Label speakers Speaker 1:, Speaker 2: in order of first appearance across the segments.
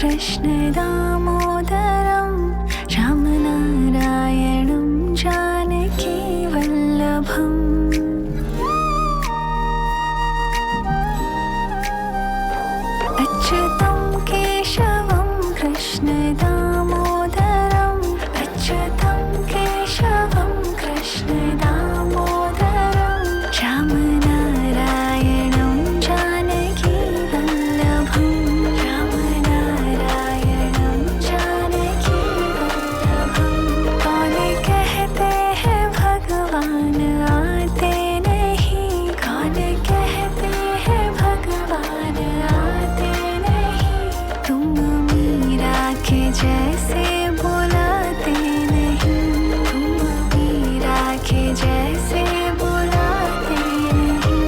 Speaker 1: कृष्ण दामोदरं रामनारायणं जानकी वल्लभम् अच्युतं केशवं कृष्ण दामोदरं अच्युतं केशवं कृष्ण दामोदरं रामनारायणं जानकी वल्लभं रामनारायणं जानकी वल्लभं कौन कहते हैं भगवान आते नहीं कौन कहते हैं भगवान आते नहीं तुम मीरा के जैसे बुलाते नहीं तुम मीरा के जैसे बुलाते नहीं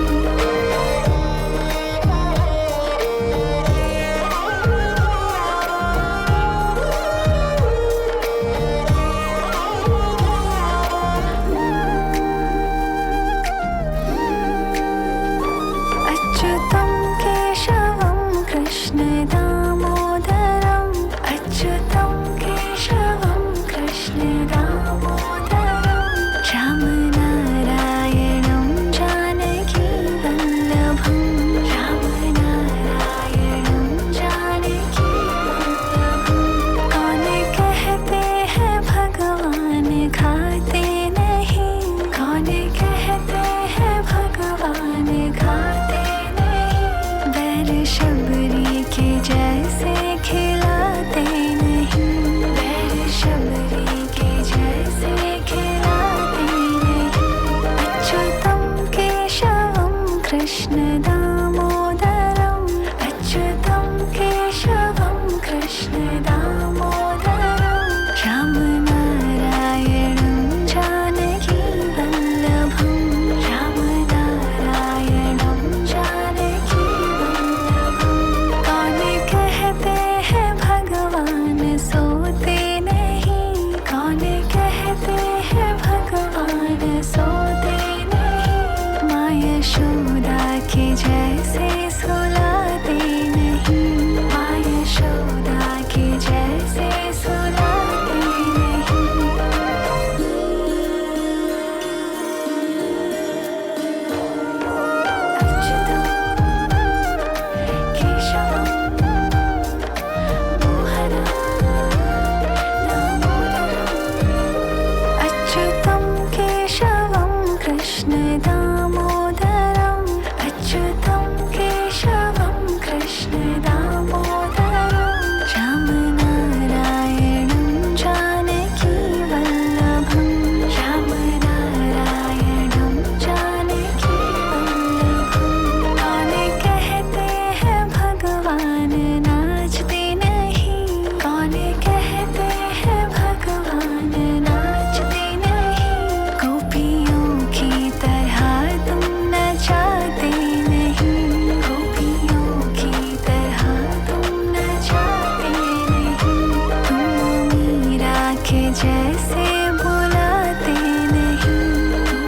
Speaker 1: अच्युतं केशवं कृष्ण दामोदरं अच्युतं केशवं कृष्ण दामोदरं रामनारायणं जानकी वल्लभं रामनारायणं जानकी वल्लभं कौन कहते हैं भगवान खाते नहीं कौन कहते हैं भगवान खाते नहीं बैर शबरी के जैसे खिलाते नहीं बैर शबरी के जैसे खिलाते नहीं अच्युतं केशवं कृष्ण दामोदरं अच्युतं केशवं कृष्ण दामोदरं रामनारायणं जानकी वल्लभं रामनारायणं जानकी वल्लभं कौन कहते हैं भगवान सोते नहीं कौन कहते हैं भगवान सोते नहीं माँ यशोदा के जैसे सुलाते नहीं माँ यशोदा के जैसे सुलाते नहीं अच्युतं केशवं मोहनं दामोदरम् अच्युतं केशवं कृष्ण दामोदरं अच्युतं केशवं कृष्ण दामोदरं रामनारायणं जानकी वल्लभं रामनारायणं जानकी वल्लभं कौन कहते हैं भगवान नाचते नहीं कौन कहते हैं भगवान नाचते नहीं गोपियों की तरह तुम नचाते नहीं गोपियों की तरह तुम नचाते नहीं तुम मीरा के जैसे बुलाते नहीं तुम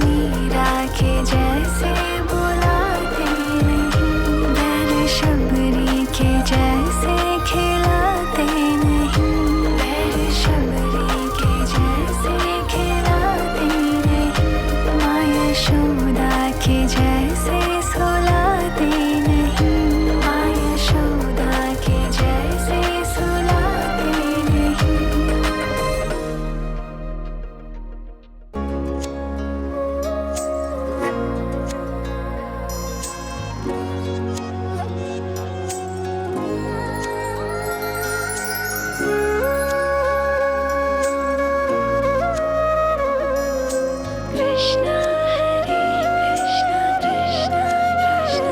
Speaker 1: मीरा के जैसे बुलाते नहीं बैर शबरी के जैसे खिलाते नहीं बैर शबरी के जैसे खिलाते नहीं माँ यशोदा के जैसे सुलाते नहीं माँ यशोदा के जैसे सुलाते नहीं कृष्ण हरे कृष्ण कृष्ण कृष्ण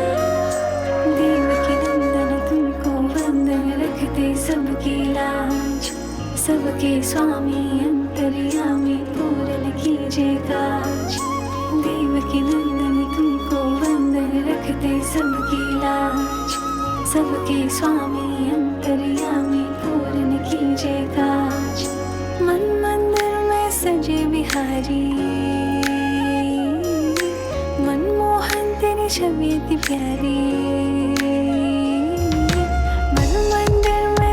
Speaker 1: देवकी नंदन तुमको वंदन रखते सबकी लाज सबके स्वामी अंतर्यामी पूरन कीजिए काज देवकी नंदन तुमको वंदन रखते सबकी लाज सबके स्वामी अंतर्यामी पूरन कीजिए काज मन मंदिर में सजे बिहारी मनमोहन तेरी छवि इतनी प्यारी मन मंदिर में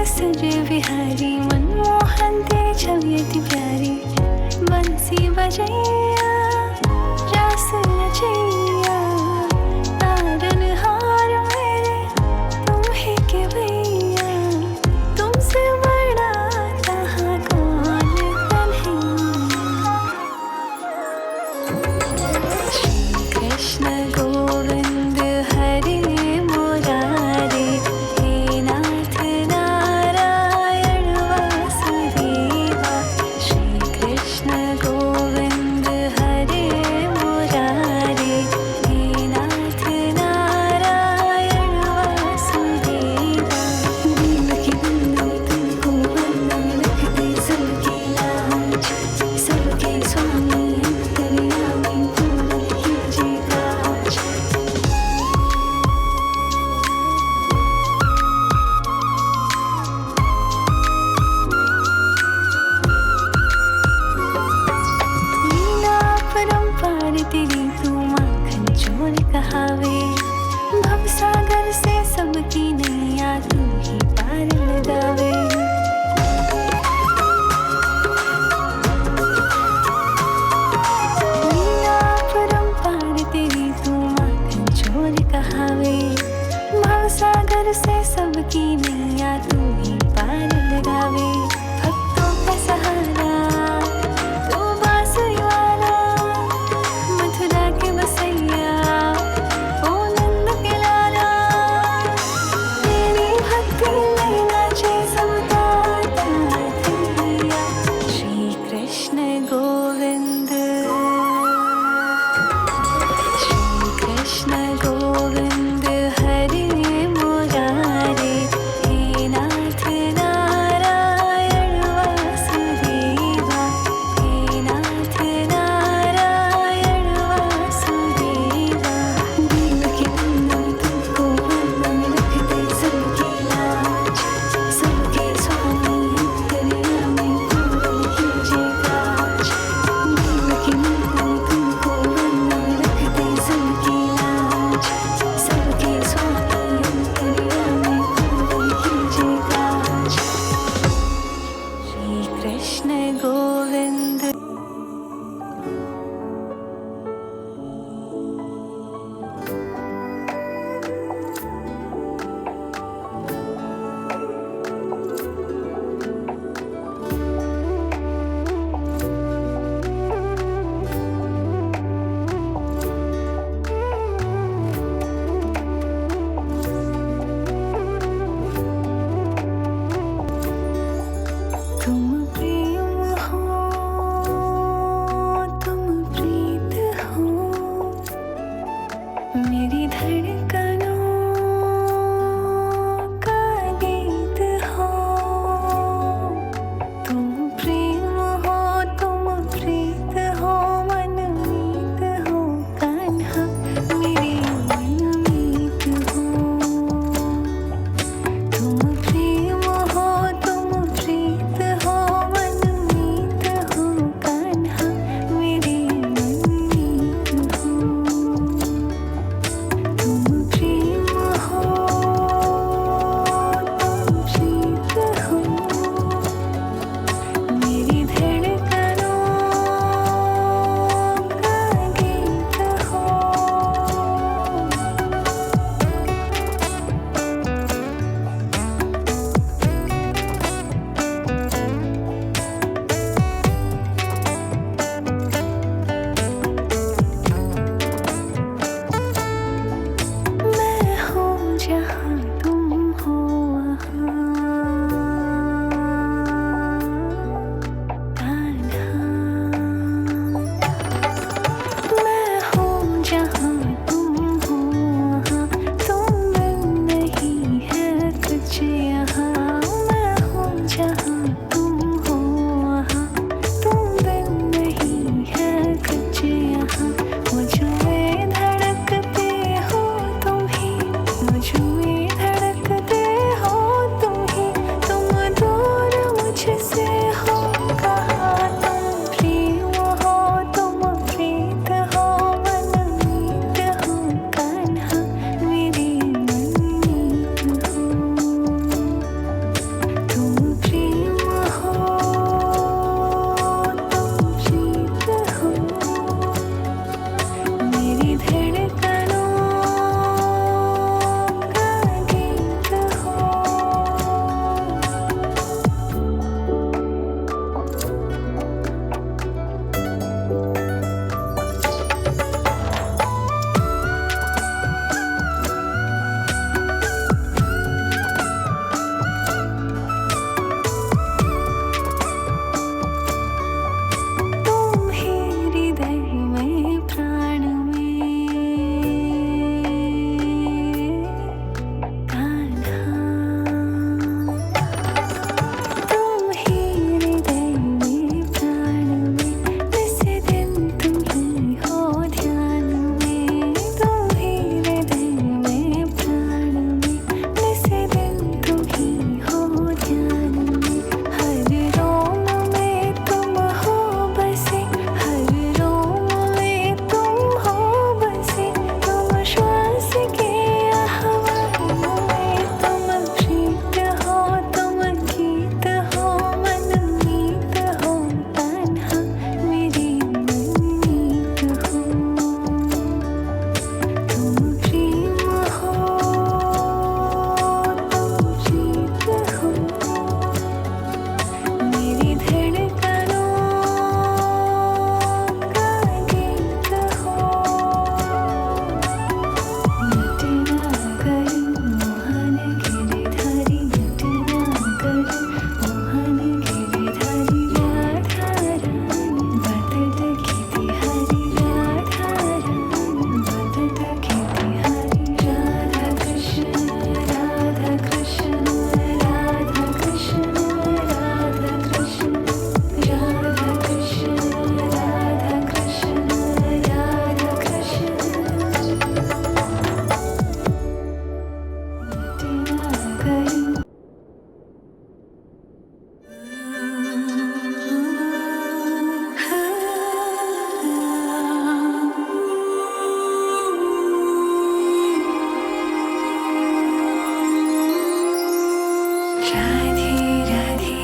Speaker 1: राधे राधे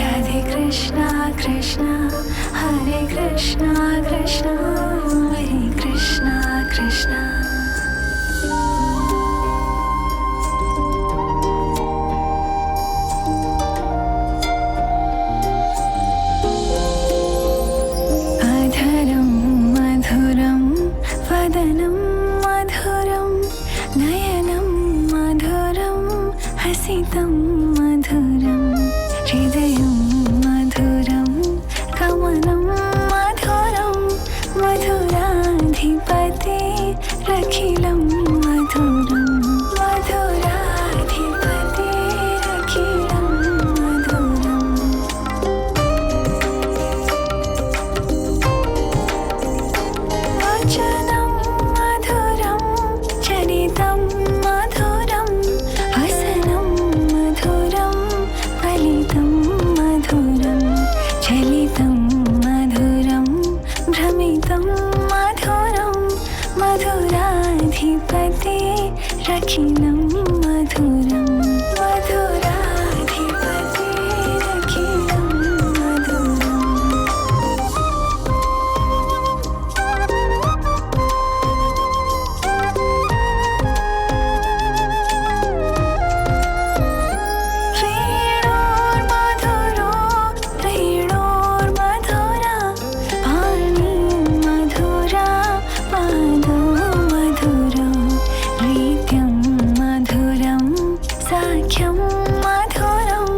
Speaker 1: राधे कृष्णा कृष्णा हरे कृष्णा कृष्णा हरे कृष्णा कृष्णा अधरं मधुरं वदनं मधुरं नयनं मधुरं हसितं मधुरं हृदयं मधुरं कमलं मधुरं मधुराधिपते रखिलं मधुरं मधुराधिपते रखिलं मधुरम् वचनं मधुरं चरितं मधुरं हसनं मधुरं फलितं मधुरं चलितं मधुरं भ्रमितं मधुरं मधुराधिपते रखिलं मधुरं मधुराधिपते रखिलं मधुरम् वेणोर्मधुरो वेणोर्मधुरा पाणी मधुरा पादो मधुरो रीत्यं मधुरं साख्यं मधुरं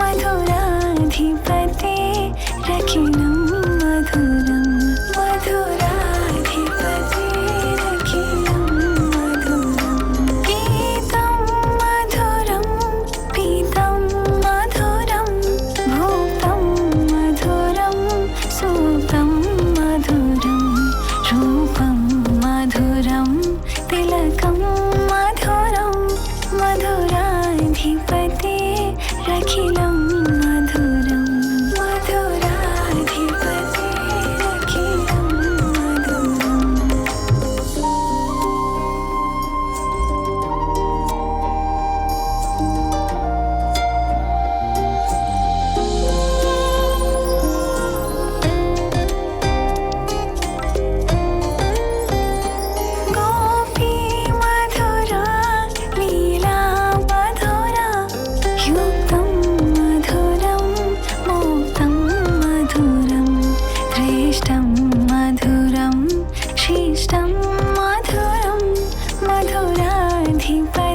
Speaker 1: मधुराधिपते रखिलं मधुरं मधुराधिपते रखिलं मधुरं गीतं मधुरं पीतं मधुरं भूतं मधुरं सूतं मधुरं रूपं मधुरं तिलकं मधुरं मधुराधिपते रखिलं मधुरं मधुराधिपते रखिलं मधुरम् गोपी मधुरा लीला मधुरा युक्तं मधुरं मोक्तं मधुरं श्रेष्ठं मधुरं शिष्टं मधुरं मधुराधिपते